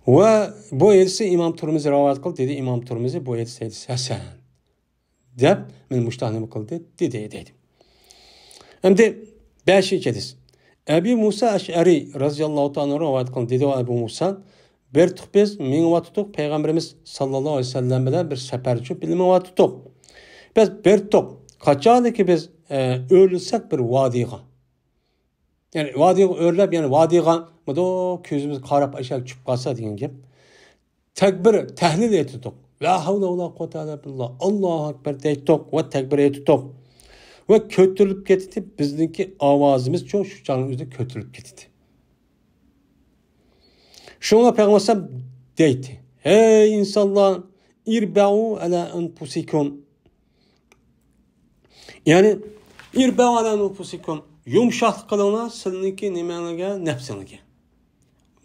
Ve bu hadisi İmam Tirmizi rivayet kıldı dedi. İmam Tirmizi bu hadisi hasan. Dep men müştahını kıldı dedi. Hem de 5. hadis. Ebu Musa Eş'ari radıyallahu ta'ala rivayet kıldı dedi Ebu Musa. Bir tuk biz min vatutuk Peygamberimiz sallallahu aleyhi ve sellem bilen bir seferci bilimi vatutuk. Biz bir tuk kaçadı ki biz ölürsek bir vadiga. Yani vadiga örlep, yani vadiga bu da közümüz qarab aşağı çıkıp kalsa degan gap. Tekbir tahlil etdik. La havle ve la kuvvete illa billah. Allahu ekber deydik ve tekbir etdik. Ve kötülüp ketdi. Bizdeki avazımız çok şu canımızda kötülüp ketdi. Şuna Peygamber deydi. Hey insanlar, irba'u ala enfusikum. Yani irba'u ala enfusikum. Yumşak kılına sizinki nimelerine nefsinike.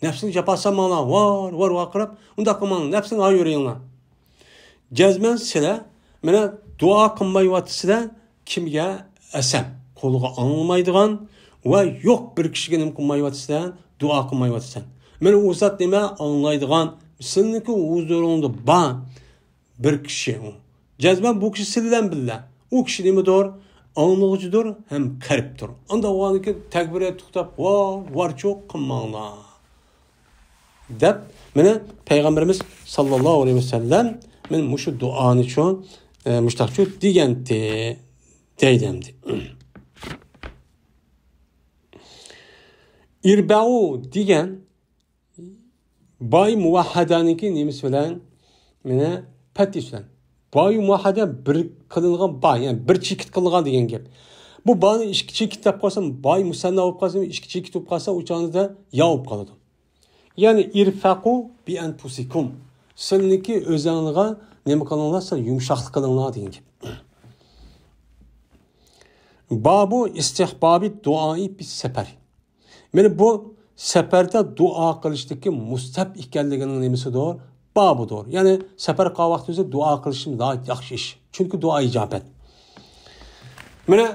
Nefsini yapasa mala var vakırıp onda kılmanın nefsini ayırıyınlar. Cezmen sile mene dua kılmayı vatisile kimge esem koluğa anılmaydıgan ve yok bir kişiye kılmayı vatisile dua kılmayı vatisile. Mene uzat nime anlaydıgan sizinki huzurunda ba bir kişi. Cezmen bu kişi sililen bille. O kişi nime doğru anlıqıcıdır hem kariptir. Anda o anki tekbire tutup var çok kılmanlar. Dep mene Peygamberimiz sallallahu aleyhi ve sellem men muşu duanı için müştakçı digenti deydemdi. İrba'u digen bay muvahhadaniki nemis bilen mene patiş bilen. Bay muvahhada bir kılıngan bay, yani bir çekit kılıngan degen gap. Bu bani iki çekit yap kalsam bay musanna olup kalsam iki çekit olup kalsa uçağınızda yağıp kalıdı. Yani irfaqu bi enfusikum. Sizniki özünüze nemi kılınlarsa yumuşaklık kılınlar degen gap. Babu istihbabi duayı bis sefer. Mene bu seferde dua kılıştaki mustahab ekanliginin nemisi doğru. Babudur. Yani sefer kavaqtımızda dua kılışım daha yaxşı iş. Çünkü dua icabet. Mene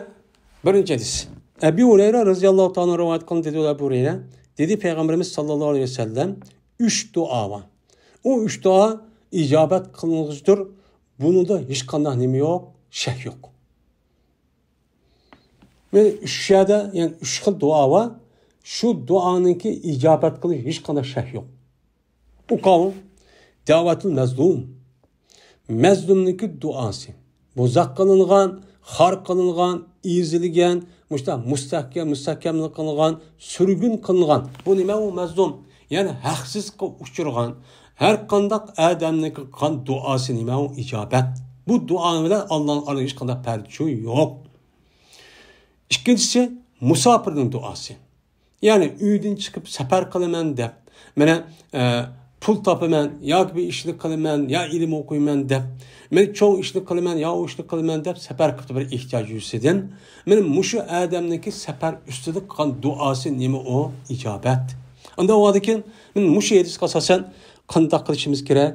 birinci hadis. Ebu Hureyre radıyallahu ta'ala rivayet kılın dedi Ebu Hureyre. Dedi Peygamberimiz sallallahu aleyhi ve sellem 3 dua var. O 3 dua icabet kılınmıştır. Bunun da hiç kanah nemi yok, şek yok. Ve 3 şeyde yani 3 xil dua var. Şu duanınki icabet kılış hiç kanah şek yok. O kavim davetul mezlum. Mezlumniki duası. Bozak kılıngan, har kılıngan, izilgen, müstahkem kılıngan, sürgün kılıngan. Bu nime o mezlum? Yani haksız uçurgan, her kandak adamniki kan duası nime o icabet. Bu duanın bile Allah'ın arayış kandak perçu yok. İkincisi musafirinin duası. Yani üyden çıkıp sefer kılımen de, mene pul tapımen, ya bir işlik kılımen, ya ilim okuyman de, men çoğu işlik kılımen, ya o işlik kılımen de sefer kıtı bir ihtiyacı yüzeden. Benim muşu adamdaki sefer üstüde kan duası nemi o icabet. Anda o adıken, men muşu edis kasasen kandak kılışımız gerek.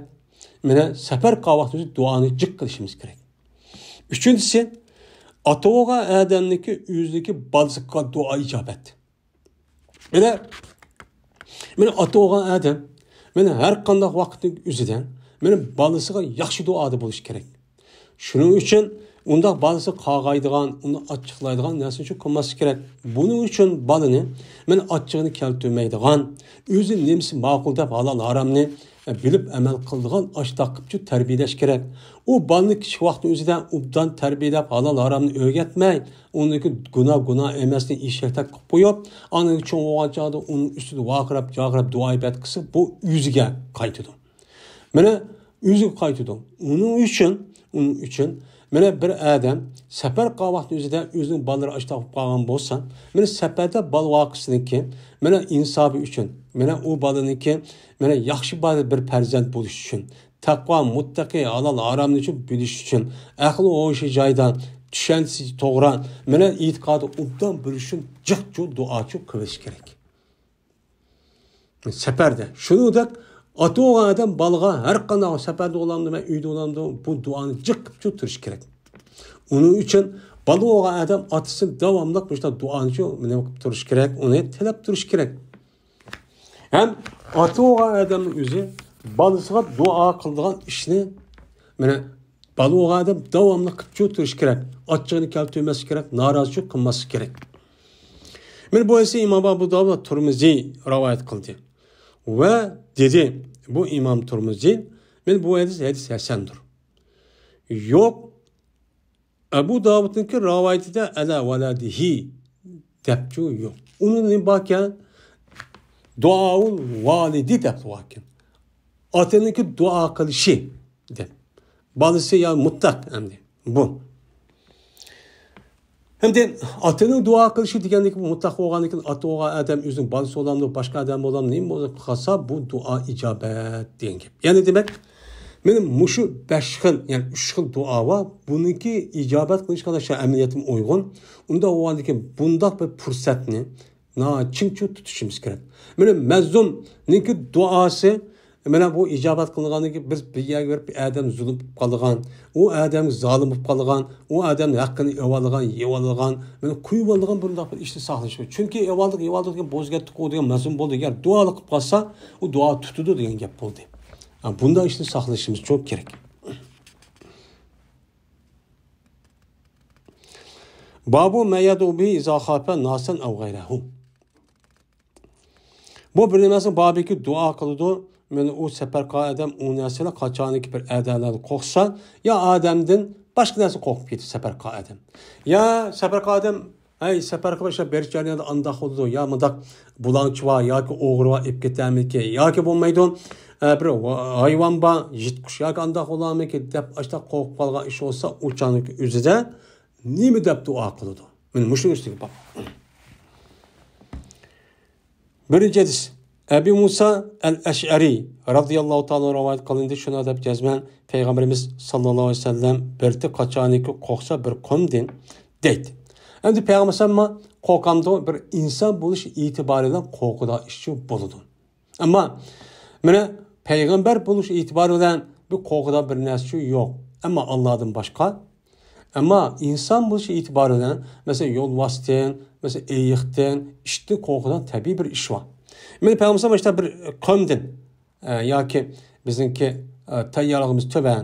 Mene sefer kavahtımızı duanı cık kılışımız gerek. Üçüncüsü, atoğağa adamdaki yüzdeki bazıka dua icabet. Mene atoğağa adam, mene her kandak vaktin yüzüden, benim balısıga yaxşı duadı buluş gerek. Şunun için onda balısı qağaydıgan, onu açıqlaydıgan nersi için kılması gerek. Bunun için balını men açığını keltürmeydigan, özü nemsi maqul dep halal haramni bilip emel kıldığan aştaqıpçı terbiyeleş gerek. O balını kiçik vaktin özüden ubdan terbiyelep halal haramni öğretmey, ondaki günah emesini işlektek koyup, anın için o açıqda onun üstüde vaqırap dua ibet kısı bu yüzüge kaytıdı. Mene yüzü kaytıdım. Onun için mene bir adam sefer qavaxtı özüde özünün balları açtaq qalğan bolsan, mene seferde bal vaqısınınki, mene insabı üçün, mene o balınınki, mene yaxşı bal bir perzent buluş üçün, taqva, muttaqi, halal, haramni üçün biliş üçün, aqlı o işi jaydan, düşensiz toğran, mene itiqadı ubdan bilişün cıqcu duaçı kılıç gerek. Seferde şunu da atoğan adam balga her kanal seferde olamdı ve üyde olamdı bu duanı cıkıp tuturiş gerek. Onun için balığa adam atısın devamlı işte duanı tuturiş gerek, onu talep tuturiş gerek. Hem atoğan adamın özü balısına dua kıldığın işini balığa adam devamlı tuturiş gerek. Açığını keltürmesi gerek, narazı kılması gerek. Bu ise İmam Abu Davud Tirmizi rivayet kıldı. Ve dedi bu İmam Tirmizi, bu hadis hasendir. Yok Ebu Davud'unki rivayeti de ala veladihi depçu yok. Onun bakken duaul validi depçu bakken. Atınınki dua kılışı dep. Balısı ya mutlak hem de bu. Hem de atının dua kılışı degendeki bu mutlak oğanlıkın atı oğa adam özünün balısı olamdı, başka adam olamdı, neyim o kasa bu dua icabet deyen gibi. Yani demek benim muşu 5 xil, yani 3 xil dua var. Bununki icabet kılıç kadar emniyetim uygun. Onda o andaki bundak bir fırsatını çimçu tutuşumuz gerek. Benim mezzumninki duası Mene bu icabet kılınğanı ki biz bir yer görüp bir adam zulüm kalığan, o adam zalim kalığan, o adam hakkını evalığan, mene kuyuvalığan bunda bir işte sağlaşıyor. Çünkü evaldık bozgettik o diye mezun buldu. Eğer dualık kalsa o dua tutudu diye gap buldu. Yani bunda işte sağlaşımız çok gerek. Babu meyadu bi izahafe nasen ev gayrehu. Bu bilinmesin babiki dua kılıdı. Men o sefer adam o nesile kaçanı ki bir adamdan korksa ya adamdan başka nasıl korkup gitti sefer adam. Ya sefer adam sefer başa berçaniyada andak oldu ya mıdak bulanç var ya ki oğru var ip getemir ki ya ki bulmaydı bir hayvan ba jitkuş ya ki andak olamı ki dep açta korkup kalgan iş olsa uçanı ki üzüde nimi dep dua kıldı. Men muşun üstüne bak. Birinci hadis. Ebu Musa el-Eş'ari radıyallahu ta'ala rivayet kılındı. Şuna da cezmen Peygamberimiz sallallahu aleyhi ve sellem berti kaçaniki koksa bir komdin deydi. Hem de Peygamber sallallahu kokamda bir insan buluş itibariyle kokuda işçi buludu. Ama Peygamber buluş itibariyle bir kokuda bir nesçi yok. Ama Allah'ın başka Ammo inson bo'lishi e'tiboridan, masalan, yo'l vositdan, masalan, eyiqdan, ishni qo'rquvdan tabiiy bir ish bor. Men payg'ambar mana bir qomdan yoki bizniki tayyorlig'imiz to'ban,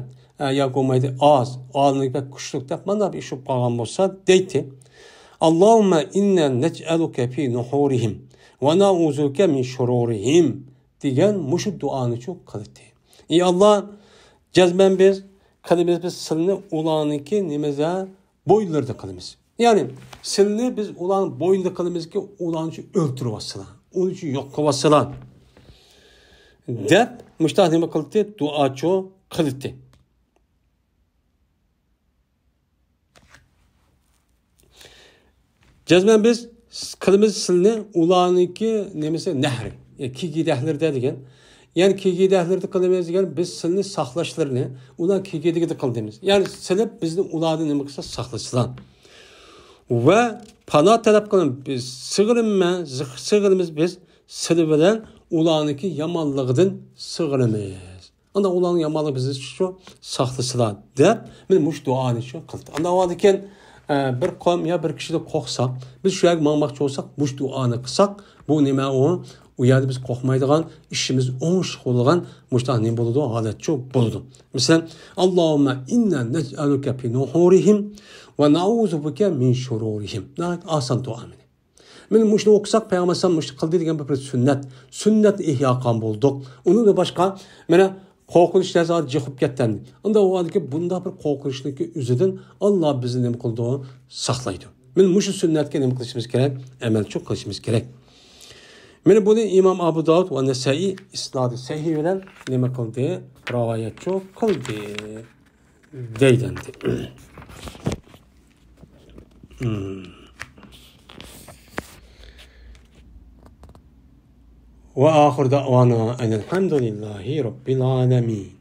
yoki bo'lmaydi oz, olinib kuchlik deb mana bir ish qolgan bo'lsa, deydi. Allohumma inna naj'aluka fi nuhurihim va na'uzuka min shururihim degan mushu duoni çok qildi. Ey Allah, cazben biz silni ulaniki nimize boylardı qilamiz. Yani silni biz ulan boylardı qilamiz ki ulan için öldürüp asılan, onun için yok kıvasılan. Dep müştah nime qildi, dua çok qildi. Cazben biz qilamiz silni ulaniki nimese nehri. Kigidahlarda degan. Yani kigidahlarda qilamiz degan biz silni saqlashlarni ular kigidagida qildimiz. Yani silib bizni ularni nima qilsa saqlashlan. Va pana talab qilib biz sig'irimiz biz sili bilan ularniki yomonligidan sig'irimiz. Anda ularning yomonligi bizni shu saqlashlan deb men mush duoni shu qildi. Anda o'ziken bir qom ya bir kishida qo'rqsak, biz shu yerga mangmoqchi bo'lsak, mush duoni qilsak, bu nima u yerda biz qo'rqmaydigan, ishimiz o'ng'ish bo'lgan mushta nima bo'ladi, holatchi bo'ladi. Masalan, Allohumma inna naj'aluka fi nuhurihim va na'uzu bika min shururihim. Oson duo. Men mushni o'qisak, payg'ambar sallam mushni qildi degan bir sunnat ihyo qilgan bo'ldik. Uni da boshqa mana qo'rqinchlar zot jiqib ketdi. Unda u odamga bunda bir qo'rqinchniki o'zidan Alloh bizni nima qildi, saqlaydi. Men mush sunnatga nima qilishimiz kerak? Amal qilishimiz kerak. Meni bunu İmam Abu Davud ve Nesai isnadı sahih bilen nima qildi? Rivoyat qildi deyildi. Ve ahir da'vana enelhamdülillahi rabbil alamin.